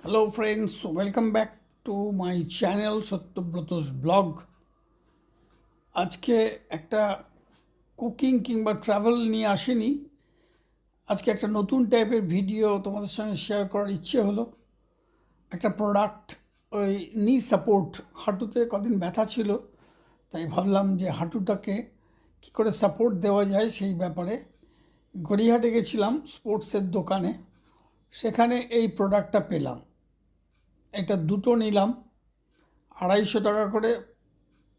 Hello friends, welcome back to my channel Satyabrata's vlog. আজকে একটা cooking কিংবা ট্রাভেল নিয়ে আসেনি। আজকে একটা নতুন টাইপের ভিডিও তোমাদের সঙ্গে শেয়ার করার ইচ্ছে হলো। একটা প্রোডাক্ট, ওই নি সাপোর্ট, হাঁটুতে কদিন ব্যথা ছিল, তাই ভাবলাম যে হাঁটুটাকে কী করে সাপোর্ট দেওয়া যায় সেই ব্যাপারে গড়িয়াহাটে গেছিলাম স্পোর্টসের দোকানে। সেখানে এই প্রোডাক্টটা পেলাম। এটা দুটো নিলাম, 250 টাকা করে,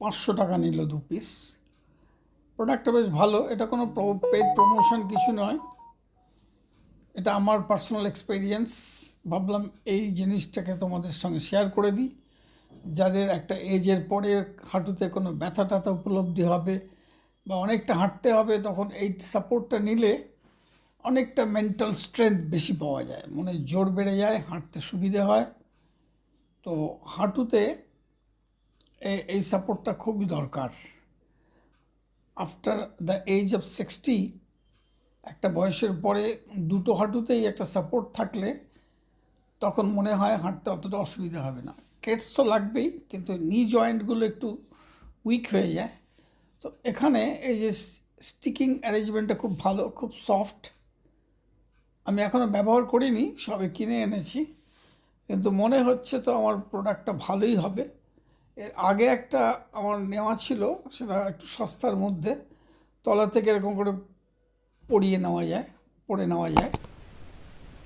500 টাকা নিল 2 পিস। প্রোডাক্টটা বেশ ভালো। এটা কোনো পেড প্রমোশন কিছু নয়, এটা আমার পার্সোনাল এক্সপিরিয়েন্স। ভাবলাম এই জিনিসটাকে তোমাদের সঙ্গে শেয়ার করে দিই। যাদের একটা এজের পরে হাঁটুতে কোনো ব্যথা ট্যাথা উপলব্ধি হবে বা অনেকটা হাঁটতে হবে, তখন এই সাপোর্টটা নিলে অনেকটা মেন্টাল স্ট্রেংথ বেশি পাওয়া যায়, মনে জোর বেড়ে যায়, হাঁটতে সুবিধে হয়। তো হাঁটুতে এই সাপোর্টটা খুবই দরকার। আফটার দ্য এজ অফ 60, একটা বয়সের পরে দুটো হাঁটুতেই একটা সাপোর্ট থাকলে তখন মনে হয় হাঁটতে অতটা অসুবিধা হবে না। কেটস তো লাগবেই, কিন্তু নি জয়েন্টগুলো একটু উইক হয়ে যায়। তো এখানে এই যে স্টিকিং অ্যারেঞ্জমেন্টটা খুব ভালো, খুব সফট। আমি এখনও ব্যবহার করিনি, সবে কিনে এনেছি, কিন্তু মনে হচ্ছে তো আমার প্রোডাক্টটা ভালোই হবে। এর আগে একটা আমার নেওয়া ছিল, সেটা একটু সস্তার মধ্যে, তলা থেকে এরকম করে পরে নেওয়া যায়।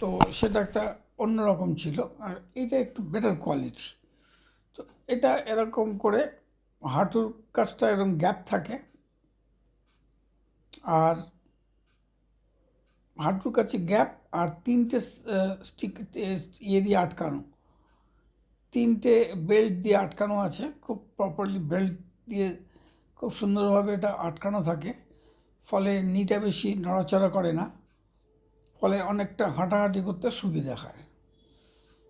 তো সেটা একটা অন্যরকম ছিল, আর এটা একটু বেটার কোয়ালিটি। তো এটা এরকম করে হাঁটুর কাছটা এরকম গ্যাপ থাকে, আর হাঁটুর কাছে গ্যাপ, আর তিনটে স্টিক দিয়ে আটকানো, তিনটে বেল্ট দিয়ে আটকানো আছে, খুব প্রপারলি বেল্ট দিয়ে খুব সুন্দরভাবে এটা আটকানো থাকে। ফলে নিটা বেশি নড়াচড়া করে না, ফলে অনেকটা হাঁটাহাঁটি করতে সুবিধা হয়।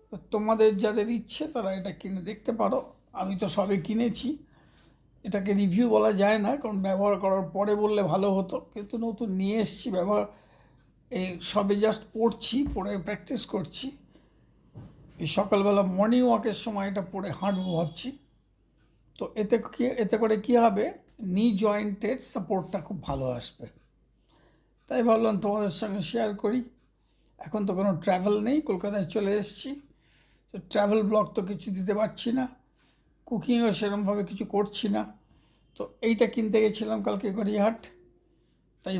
তো তোমাদের যাদের ইচ্ছে তারা এটা কিনে দেখতে পারো। আমি তো সবে কিনেছি, এটাকে রিভিউ বলা যায় না, কারণ ব্যবহার করার পরে বললে ভালো হতো, কিন্তু নতুন নিয়ে এসেছি, এই সবে জাস্ট পরে প্র্যাকটিস করছি। এই সকালবেলা মর্নিং ওয়াকের সময় এটা পরে হাঁটবো ভাবছি। তো এতে করে কী হবে, নি জয়েন্টের সাপোর্টটা খুব ভালো আসবে, তাই ভাবলাম তোমাদের সঙ্গে শেয়ার করি। এখন তো কোনো ট্রাভেল নেই, কলকাতায় চলে এসেছি, তো ট্রাভেল ব্লগ তো কিছু দিতে পারছি না, কুকিংও সেরকমভাবে কিছু করছি না। তো এইটা কিনতে গেছিলাম কালকে গড়িয়াহাট।